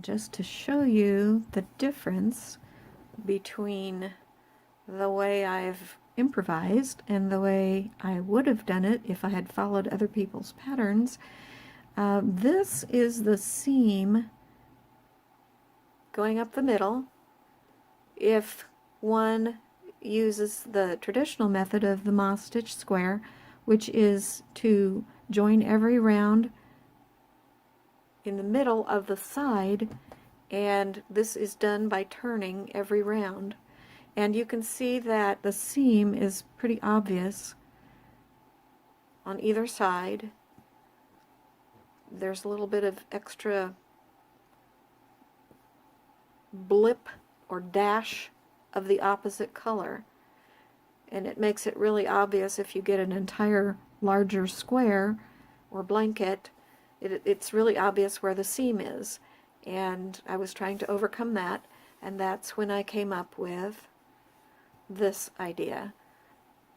just to show you the difference between the way I've improvised and the way I would have done it if I had followed other people's patterns. This is the seam going up the middle. If one uses the traditional method of the moss stitch square, which is to join every round in the middle of the side, and this is done by turning every round. And you can see that the seam is pretty obvious on either side. There's a little bit of extra blip or dash of the opposite color, and it makes it really obvious if you get an entire larger square or blanket. It's really obvious where the seam is, and I was trying to overcome that, and that's when I came up with this idea,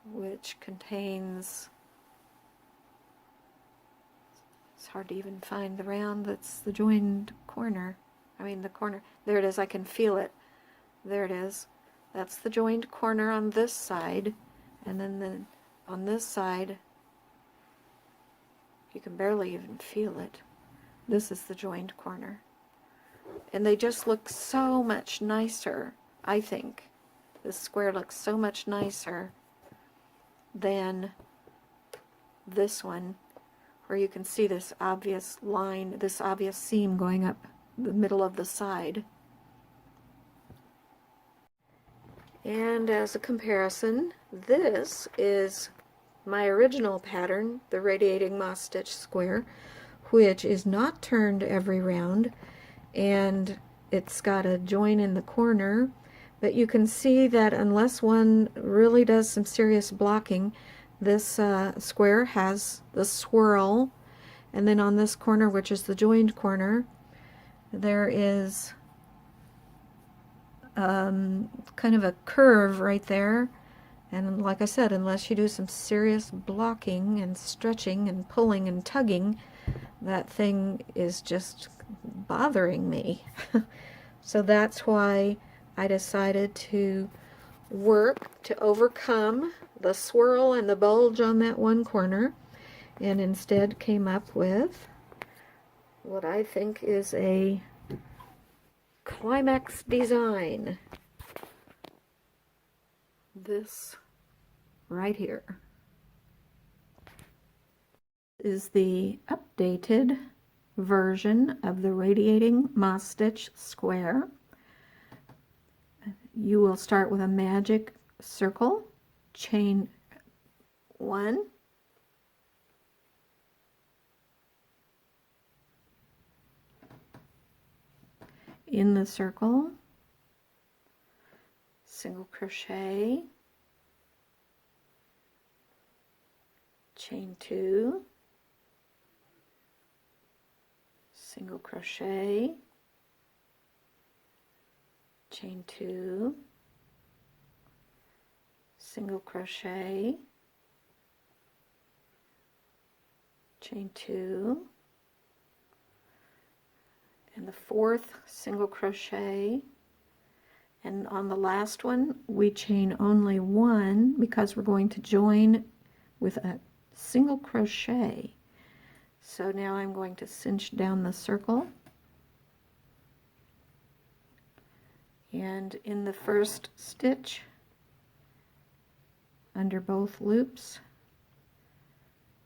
which contains, it's hard to even find the round that's the joined corner. I mean the corner, there it is, I can feel it. There it is. That's the joined corner on this side, and then on this side, you can barely even feel it. This is the joined corner. And they just look so much nicer, I think. This square looks so much nicer than this one, where you can see this obvious line, this obvious seam going up the middle of the side. And as a comparison, this is my original pattern, the Radiating Moss Stitch Square, which is not turned every round, and it's got a join in the corner, but you can see that unless one really does some serious blocking, this square has the swirl, and then on this corner, which is the joined corner, there is kind of a curve right there, and like I said, unless you do some serious blocking and stretching and pulling and tugging, that thing is just bothering me. So that's why I decided to work to overcome the swirl and the bulge on that one corner, and instead came up with what I think is a climax design. This right here is the updated version of the Radiating Moss Stitch Square. You will start with a magic circle, chain 1, in the circle, single crochet, chain 2, single crochet, chain 2, single crochet, chain 2, and the fourth single crochet, and on the last one we chain only 1 because we're going to join with a single crochet. So now I'm going to cinch down the circle, and in the first stitch under both loops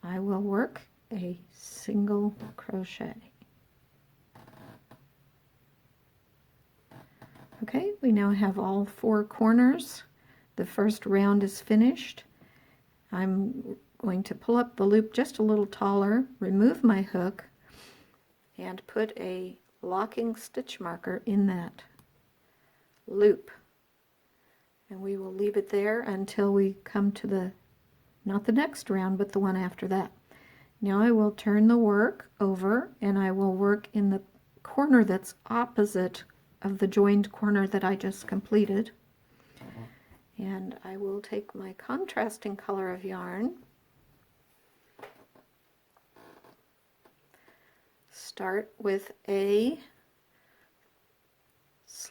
I will work a single crochet. Okay, we now have all 4 corners. The first round is finished. I'm going to pull up the loop just a little taller, remove my hook, and put a locking stitch marker in that loop. And we will leave it there until we come to the, not the next round, but the one after that. Now I will turn the work over, and I will work in the corner that's opposite of the joined corner that I just completed. And I will take my contrasting color of yarn, start with a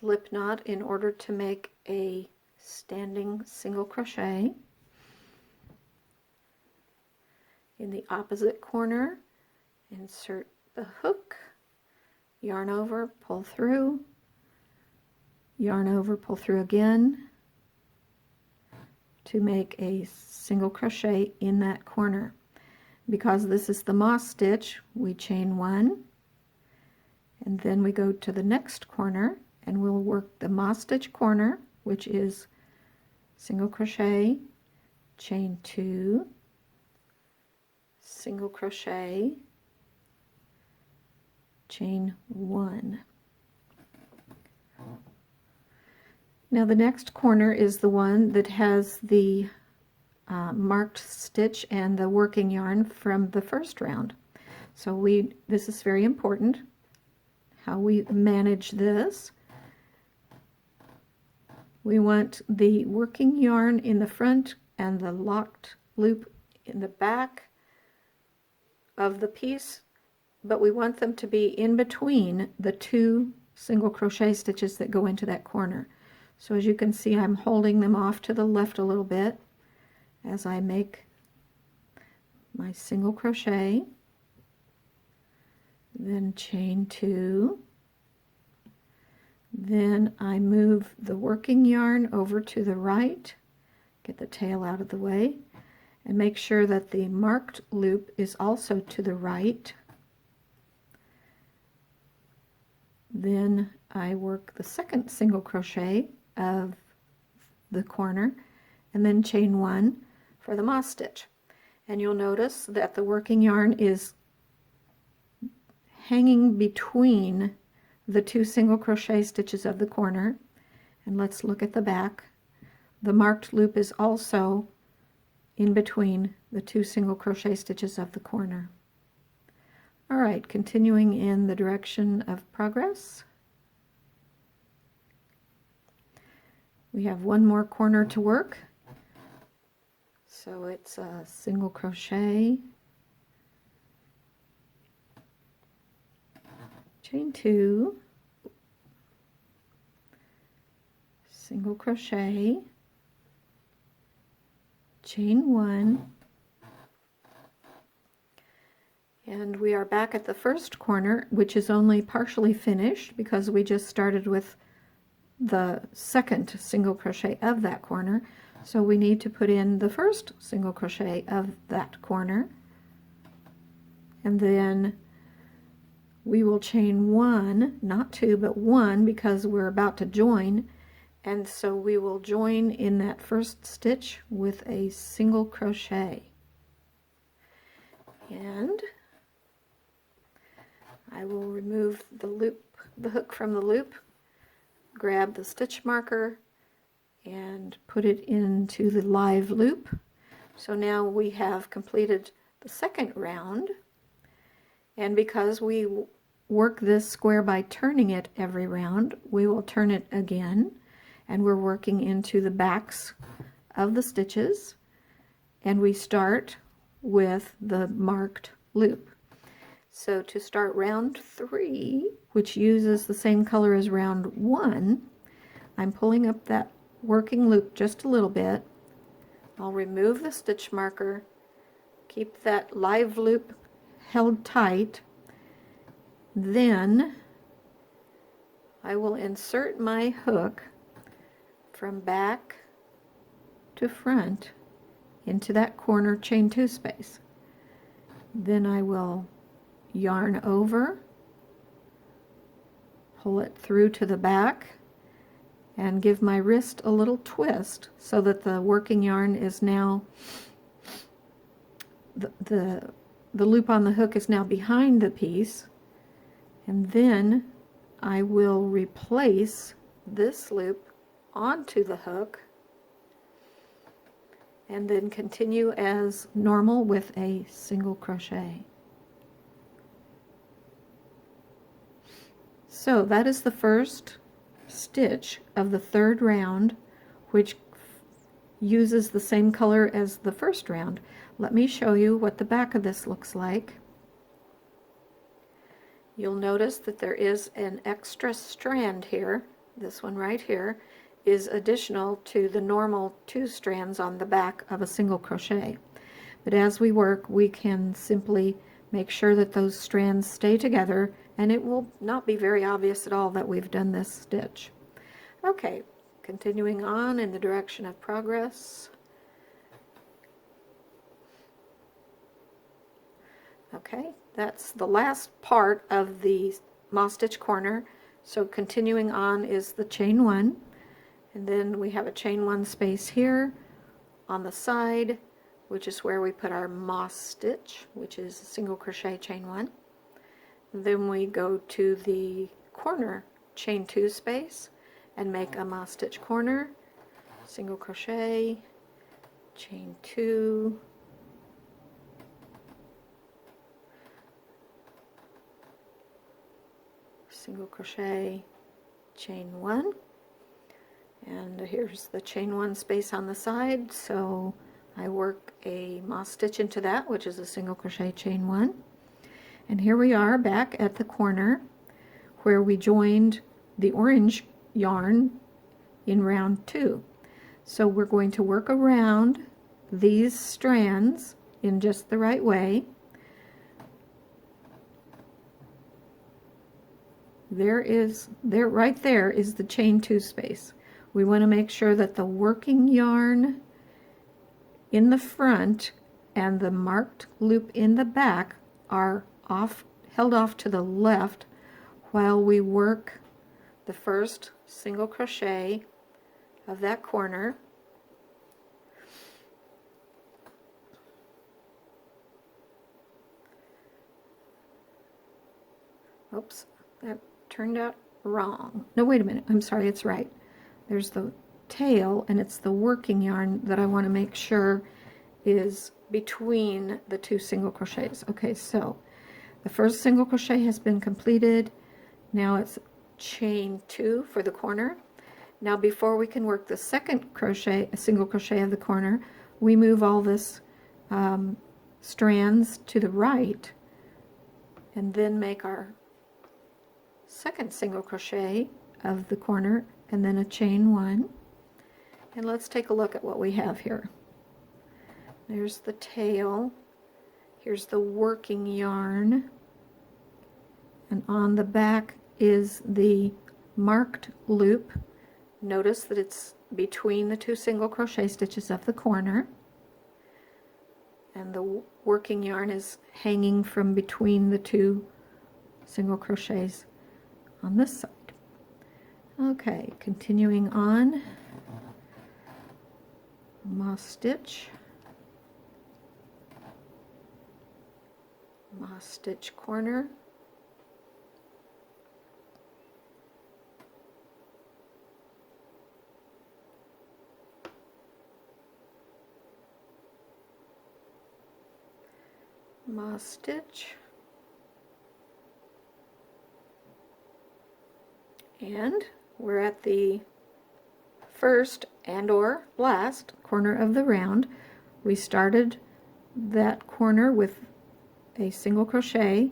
slip knot in order to make a standing single crochet. In the opposite corner, insert the hook, yarn over, pull through, yarn over, pull through again to make a single crochet in that corner. Because this is the moss stitch, we chain one, and then we go to the next corner and we'll work the moss stitch corner, which is single crochet, chain two, single crochet, chain one. Now the next corner is the one that has the marked stitch and the working yarn from the first round. So this is very important, how we manage this. We want the working yarn in the front and the locked loop in the back of the piece, but we want them to be in between the two single crochet stitches that go into that corner. So as you can see, I'm holding them off to the left a little bit as I make my single crochet, then chain two, then I move the working yarn over to the right, get the tail out of the way, and make sure that the marked loop is also to the right. Then I work the second single crochet of the corner and then chain one for the moss stitch. And you'll notice that the working yarn is hanging between the two single crochet stitches of the corner. And let's look at the back. The marked loop is also in between the two single crochet stitches of the corner. All right, continuing in the direction of progress. We have one more corner to work. So it's a single crochet, chain two, single crochet, chain one, and we are back at the first corner, which is only partially finished because we just started with the second single crochet of that corner. So we need to put in the first single crochet of that corner, and then we will chain one, not two, but one, because we're about to join. And so we will join in that first stitch with a single crochet. And I will remove the loop, the hook from the loop, grab the stitch marker, and put it into the live loop. So now we have completed the second round, and because we work this square by turning it every round, we will turn it again, and we're working into the backs of the stitches, and we start with the marked loop. So to start round 3, which uses the same color as round 1, I'm pulling up that working loop just a little bit. I'll remove the stitch marker, keep that live loop held tight, then I will insert my hook from back to front into that corner chain 2 space. Then I will yarn over, pull it through to the back, and give my wrist a little twist so that the working yarn is now, the loop on the hook is now behind the piece, and then I will replace this loop onto the hook and then continue as normal with a single crochet. So that is the first stitch of the third round, which uses the same color as the first round. Let me show you what the back of this looks like. You'll notice that there is an extra strand here this one right here, is additional to the normal 2 strands on the back of a single crochet. But as we work, we can simply make sure that those strands stay together, and it will not be very obvious at all that we've done this stitch. Okay, continuing on in the direction of progress. Okay, that's the last part of the moss stitch corner. So continuing on is the chain 1, and then we have a chain 1 space here on the side, which is where we put our moss stitch, which is a single crochet chain 1. Then we go to the corner chain 2 space and make a moss stitch corner, single crochet, chain 2, single crochet, chain 1, and here's the chain 1 space on the side, so I work a moss stitch into that, which is a single crochet chain 1. And here we are back at the corner where we joined the orange yarn in round 2. So we're going to work around these strands in just the right way. Right there is the chain 2 space. We want to make sure that the working yarn in the front and the marked loop in the back are held off to the left while we work the first single crochet of that corner. Oops, that turned out wrong. No, wait a minute, I'm sorry, it's right. There's the tail, and it's the working yarn that I want to make sure is between the 2 single crochets. Okay, so the first single crochet has been completed. Now it's chain 2 for the corner. Now before we can work the second crochet, a single crochet of the corner, we move all this strands to the right and then make our second single crochet of the corner and then a chain 1. And let's take a look at what we have here. There's the tail, here's the working yarn, and on the back is the marked loop. Notice that it's between the 2 single crochet stitches of the corner, and the working yarn is hanging from between the 2 single crochets on this side. Okay, continuing on, moss stitch, moss stitch corner, moss stitch, and we're at the first and or last corner of the round. We started that corner with a single crochet,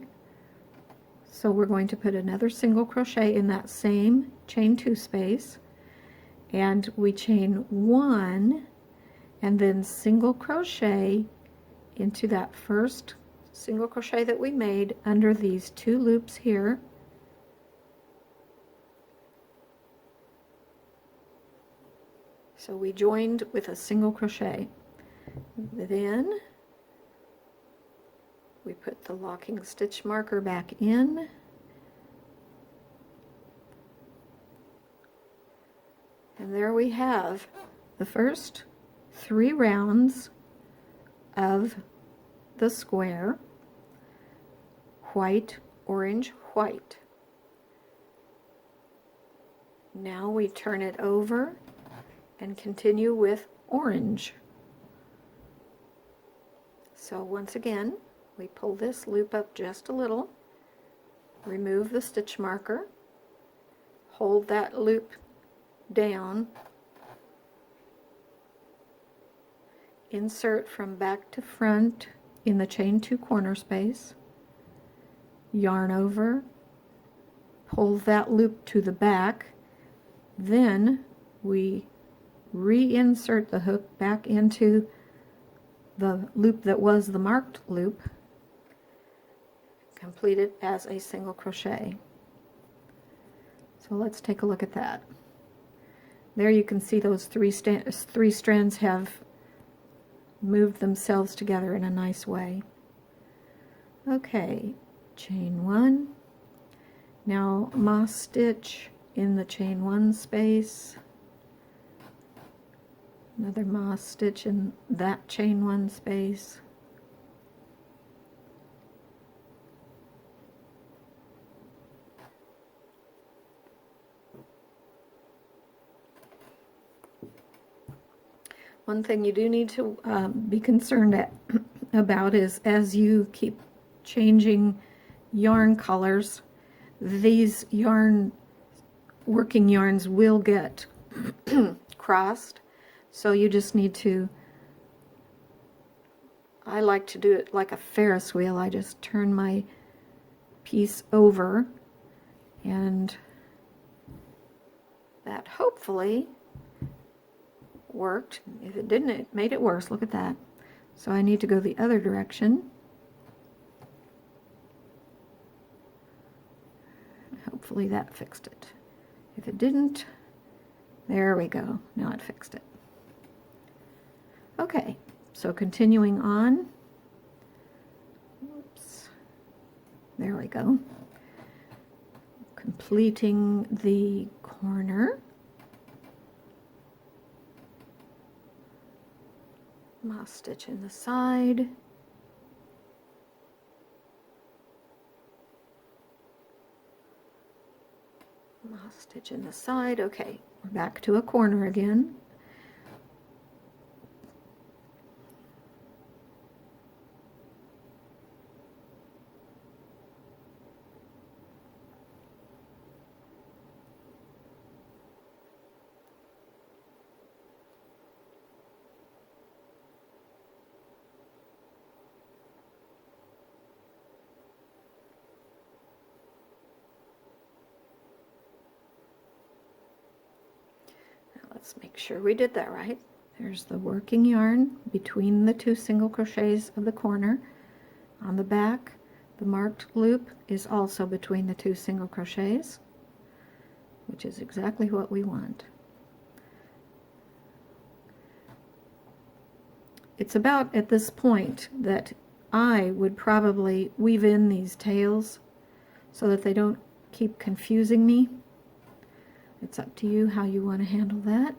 so we're going to put another single crochet in that same chain 2 space, and we chain 1 and then single crochet into that first single crochet that we made under these 2 loops here. So we joined with a single crochet. Then we put the locking stitch marker back in, and there we have the first 3 rounds of the square, white, orange, white. Now we turn it over and continue with orange. So once again, we pull this loop up just a little, remove the stitch marker, hold that loop down, insert from back to front in the chain 2 corner space, yarn over, pull that loop to the back, Then we reinsert the hook back into the loop that was the marked loop, complete it as a single crochet. So let's take a look at that. There you can see those three strands have moved themselves together in a nice way. Okay, chain 1. Now moss stitch in the chain 1 space. Another moss stitch in that chain 1 space. One thing you do need to be concerned about is as you keep changing yarn colors, these working yarns will get crossed. So you just need to, I like to do it like a Ferris wheel. I just turn my piece over, and that hopefully worked. If it didn't, it made it worse. Look at that. So I need to go the other direction. Hopefully that fixed it. If it didn't, there we go. Now it fixed it. Okay, so continuing on. Oops. There we go. Completing the corner. Moss stitch in the side. Moss stitch in the side. Okay, we're back to a corner again. Let's make sure we did that right. There's the working yarn between the 2 single crochets of the corner. On the back, the marked loop is also between the 2 single crochets, which is exactly what we want. It's about at this point that I would probably weave in these tails so that they don't keep confusing me. It's up to you how you want to handle that.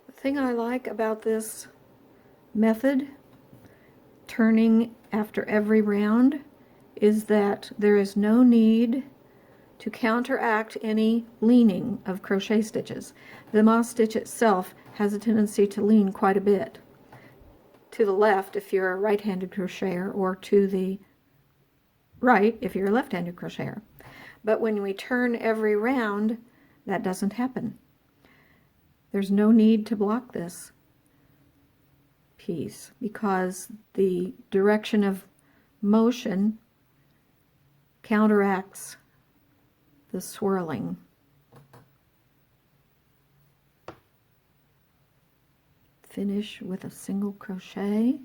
The thing I like about this method, turning after every round, is that there is no need to counteract any leaning of crochet stitches. The moss stitch itself has a tendency to lean quite a bit to the left if you're a right-handed crocheter, or to the right if you're a left-handed crocheter. But when we turn every round, that doesn't happen. There's no need to block this piece because the direction of motion counteracts the swirling. Finish with a single crochet.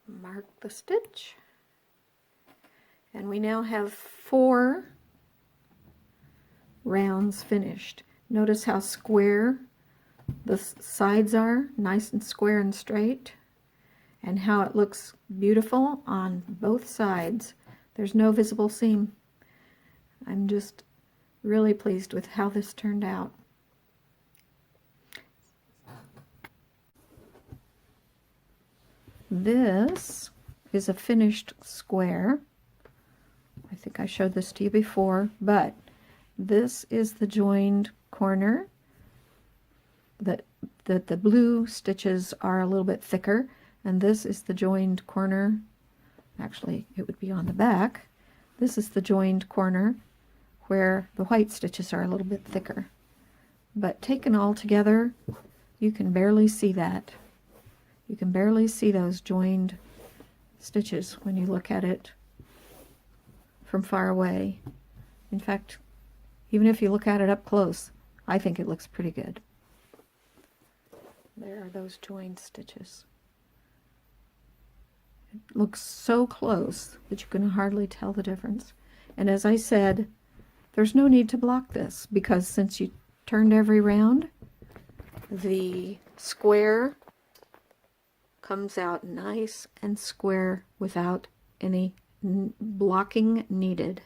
Mark the stitch. And we now have 4 rounds finished. Notice how square the sides are, nice and square and straight, and how it looks beautiful on both sides. There's no visible seam. I'm just really pleased with how this turned out. This is a finished square. I think I showed this to you before, but this is the joined corner. The blue stitches are a little bit thicker, and this is the joined corner. Actually, it would be on the back. This is the joined corner where the white stitches are a little bit thicker. But taken all together, you can barely see that. You can barely see those joined stitches when you look at it from far away. In fact, even if you look at it up close, I think it looks pretty good. There are those joined stitches. It looks so close that you can hardly tell the difference. And as I said, there's no need to block this, because since you turned every round, the square comes out nice and square without any blocking needed.